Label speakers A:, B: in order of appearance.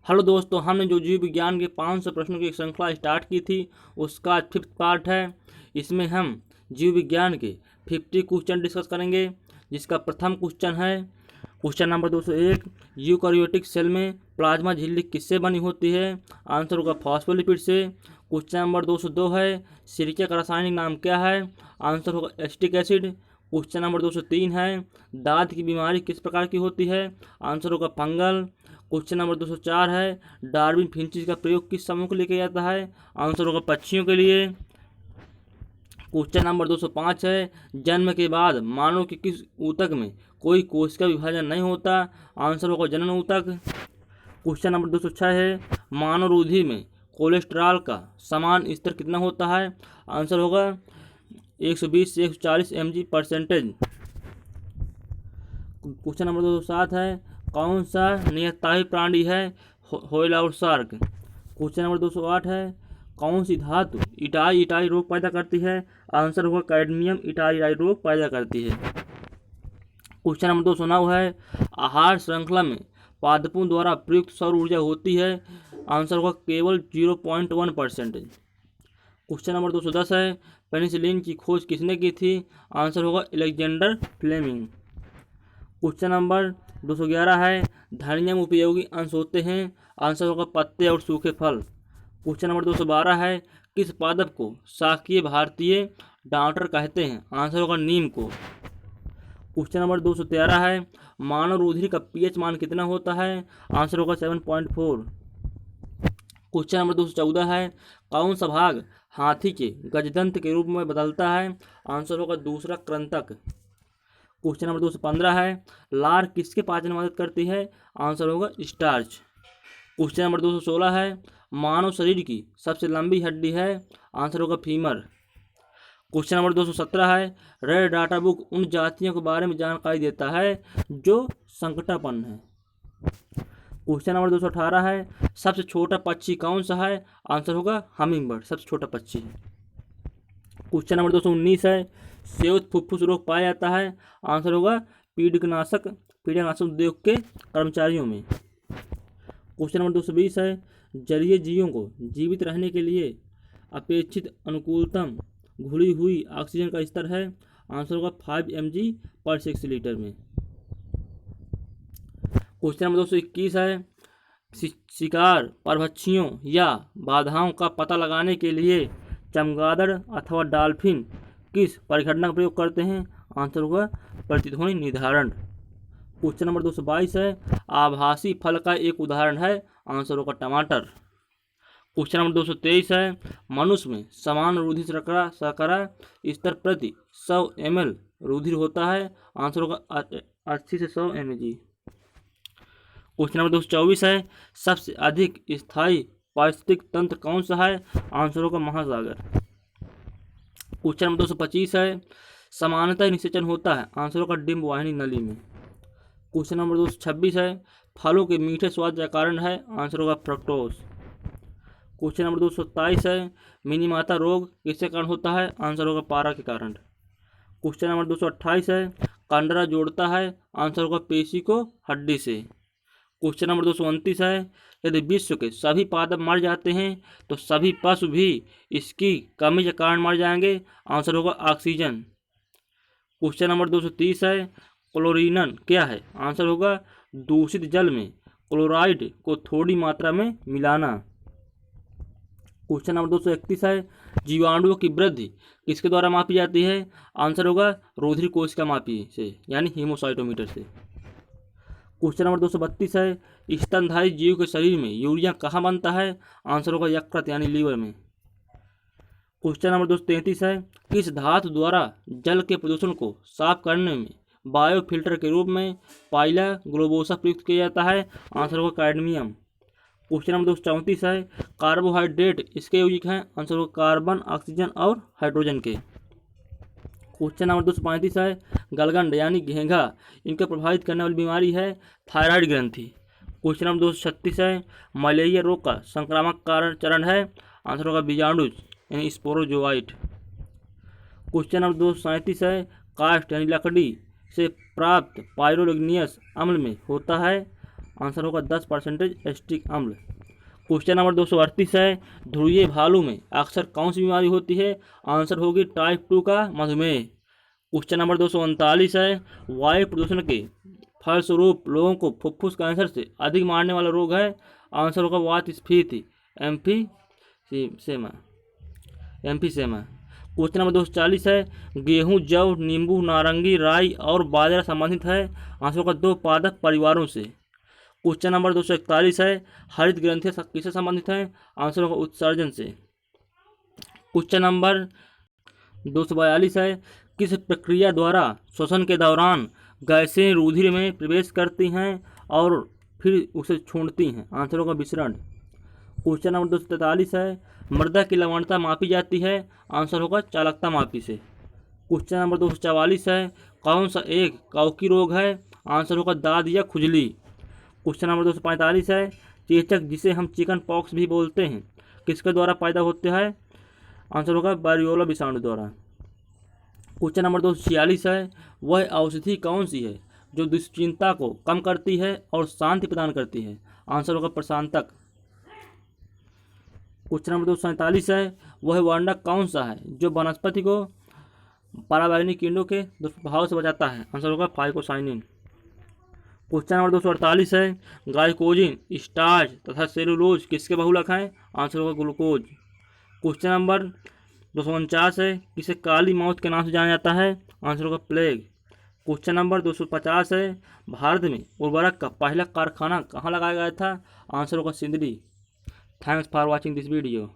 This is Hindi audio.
A: हेलो दोस्तों, हमने जो जीव विज्ञान के 500 प्रश्नों की एक श्रृंखला स्टार्ट की थी उसका 5th पार्ट है। इसमें हम जीव विज्ञान के 50 क्वेश्चन डिस्कस करेंगे, जिसका प्रथम क्वेश्चन है क्वेश्चन नंबर 201। यूकैरियोटिक सेल में प्लाज्मा झिल्ली किससे बनी होती है? आंसर होगा फॉस्फोलिपिड से। क्वेश्चन नंबर 202 है सिरके का रासायनिक नाम क्या है? आंसर होगा एसिटिक एसिड। क्वेश्चन नंबर 203 है दांत की बीमारी किस प्रकार की होती है? आंसर होगा फंगल। क्वेश्चन नंबर 204 है डार्विन फिंचिस का प्रयोग किस समूह को लेकर जाता है? आंसर होगा पक्षियों के लिए। क्वेश्चन नंबर 205 है जन्म के बाद मानव के किस ऊतक में कोई कोशिका विभाजन नहीं होता? आंसर होगा जनन ऊतक। क्वेश्चन नंबर 206 है मानव रुधिर में कोलेस्ट्रॉल का समान स्तर कितना होता है? आंसर होगा 120 से 140 mg/%। क्वेश्चन नंबर 207 है कौन सा नियतताही प्राणी है व्हेल और शार्क? क्वेश्चन नंबर 208 है कौन सी धातु इटाई रोग पैदा करती है? आंसर होगा कैडमियम इटाई रोग पैदा करती है। क्वेश्चन नंबर 209 है आहार श्रृंखला में पादपों द्वारा प्रयुक्त सौर ऊर्जा होती है? आंसर होगा केवल 0.1%। क्वेश्चन नंबर 210 है पेनिसिलिन की खोज किसने की थी? आंसर होगा अलेक्जेंडर फ्लेमिंग। क्वेश्चन नंबर 211 है धनिया में उपयोगी अंश होते हैं? आंसर होगा पत्ते और सूखे फल। क्वेश्चन नंबर 212 है किस पादप को शाकीय भारतीय डांटर कहते हैं? आंसर होगा नीम को। क्वेश्चन नंबर 213 है मानव रुधिर का पीएच मान कितना होता है? आंसर होगा 7.4। क्वेश्चन नंबर 214 है कौन सा भाग हाथी के गजदंत के रूप में बदलता है? आंसर होगा दूसरा कृंतक। क्वेश्चन नंबर 215 है लार किसके पाचन में मदद करती है? आंसर होगा स्टार्च। क्वेश्चन नंबर 216 है मानव शरीर की सबसे लंबी हड्डी है? आंसर होगा फीमर। क्वेश्चन नंबर 217 है रेड डाटा बुक उन जातियों के बारे में जानकारी देता है जो संकटापन्न है। क्वेश्चन नंबर 218 है सबसे छोटा पक्षी कौन सा है? आंसर होगा हमिंग बर्ड सबसे छोटा पक्षी है। क्वेश्चन नंबर 219 है सेवत फुफ्फुस रोग पाया जाता है? आंसर होगा पीड़नाशक उद्योग के कर्मचारियों में। क्वेश्चन नंबर 220 है जलीय जीवों को जीवित रहने के लिए अपेक्षित अनुकूलतम घुली हुई ऑक्सीजन का स्तर है? आंसर होगा 5 mg/6 में। क्वेश्चन नंबर 221 है शिकार परभक्षियों या बाधाओं का पता लगाने के लिए चमगादड़ अथवा डॉल्फिन किस परिघटना का प्रयोग करते हैं? आंसर होगा प्रतिध्वनि निर्धारण। क्वेश्चन नंबर 222 है आभासी फल का एक उदाहरण है? आंसर होगा टमाटर। क्वेश्चन नंबर 223 है मनुष्य में समान रुधिर शर्करा स्तर प्रति 100 ml रुधिर होता है? आंसर होगा 80 से 100 mg। क्वेश्चन नंबर 224 है सबसे अधिक स्थायी पारिस्थितिक तंत्र कौन सा है? आंसर होगा महासागर। क्वेश्चन नंबर 225 है समानता निषेचन होता है? आंसर होगा डिम्ब वाहिनी नली में। क्वेश्चन नंबर 226 है फलों के मीठे स्वाद का कारण है? आंसर होगा फ्रक्टोज। क्वेश्चन नंबर 227 है मिनीमाता रोग किसके कारण होता है? आंसर होगा पारा के कारण। क्वेश्चन नंबर 228 है कंडरा जोड़ता है? आंसर होगा पेशी को हड्डी से। क्वेश्चन नंबर 229 है यदि विश्व के सभी पादप मर जाते हैं तो सभी पशु भी इसकी कमी के कारण मर जाएंगे? आंसर होगा ऑक्सीजन। क्वेश्चन नंबर 230 है क्लोरीनन क्या है? आंसर होगा दूषित जल में क्लोराइड को थोड़ी मात्रा में मिलाना। क्वेश्चन नंबर 231 है जीवाणुओं की वृद्धि किसके द्वारा मापी जाती है? आंसर होगा रुधिर कोशिका मापी से यानी हीमोसाइटोमीटर से। क्वेश्चन नंबर 232 है स्तनधारी जीव के शरीर में यूरिया कहाँ बनता है? आंसर होगा यकृत यानी लीवर में। क्वेश्चन नंबर 233 है किस धातु द्वारा जल के प्रदूषण को साफ करने में बायोफिल्टर के रूप में पाइला ग्लोबोसा प्रयुक्त किया जाता है? आंसर होगा कैडमियम। क्वेश्चन नंबर 234 है कार्बोहाइड्रेट इसके यौगिक हैं? आंसर होगा कार्बन ऑक्सीजन और हाइड्रोजन के। क्वेश्चन नंबर 235 है गलगंड यानी घेंघा इनको प्रभावित करने वाली बीमारी है थायराइड ग्रंथि। क्वेश्चन नंबर 236 है मलेरिया रोग का संक्रामक चरण है? आंसर होगा बीजाणुज यानी स्पोरोजोआइट। क्वेश्चन नंबर 237 है काष्ठ यानी लकड़ी से प्राप्त पाइरोलिग्नियस अम्ल में होता है? आंसर होगा 10% एसिटिक अम्ल। क्वेश्चन नंबर 238 है, ध्रुवीय भालू में अक्सर कौन सी बीमारी होती है? आंसर होगी टाइप 2 का मधुमेह। क्वेश्चन नंबर 239 है, वायु प्रदूषण के फलस्वरूप लोगों को फुफ्फुस कैंसर से अधिक मारने वाला रोग है? आंसर होगा वातस्फीति एम्फीसेमा। क्वेश्चन नंबर 240 है, गेहूं, जौ, नींबू, नारंगी, राई और बाजरा संबंधित है? आंसर होगा 2 पादप परिवारों से। क्वेश्चन नंबर 241 है, हरित ग्रंथियां किससे संबंधित हैं? आंसर होगा उत्सर्जन से। क्वेश्चन नंबर 242 है, किस प्रक्रिया द्वारा श्वसन के दौरान गैसें रुधिर में प्रवेश करती हैं और फिर उसे छोड़ती हैं? आंसर होगा विसरण। क्वेश्चन नंबर 243 है, मृदा की लवणता मापी जाती है? आंसर होगा चालकता मापी से। क्वेश्चन नंबर 244 है, कौन सा एक काउकी रोग है? आंसर होगा दाद या खुजली। क्वेश्चन नंबर 245 है, चेचक जिसे हम चिकन पॉक्स भी बोलते हैं किसके द्वारा पैदा होता है? आंसर होगा वारियोला विषाणु द्वारा। क्वेश्चन नंबर 246 है, वह औषधि कौन सी है जो दुश्चिंता को कम करती है और शांति प्रदान करती है? आंसर होगा प्रशांतक। क्वेश्चन नंबर 247 है, वह वर्णक कौन सा है जो वनस्पति को पराबैंगनी कीड़ों के दुष्प्रभाव से बचाता है? आंसर होगा फाइकोसाइनिन। क्वेश्चन नंबर 248 है, ग्लाइकोजिन, स्टार्च तथा सेलुलोज किसके बहुलक हैं? आंसर होगा ग्लूकोज। क्वेश्चन नंबर 249 है, किसे काली मौत के नाम से जाना जाता है? आंसर होगा प्लेग। क्वेश्चन नंबर 250 है, भारत में उर्वरक का पहला कारखाना कहाँ लगाया गया था? आंसर होगा Sindri. Thanks for watching this video.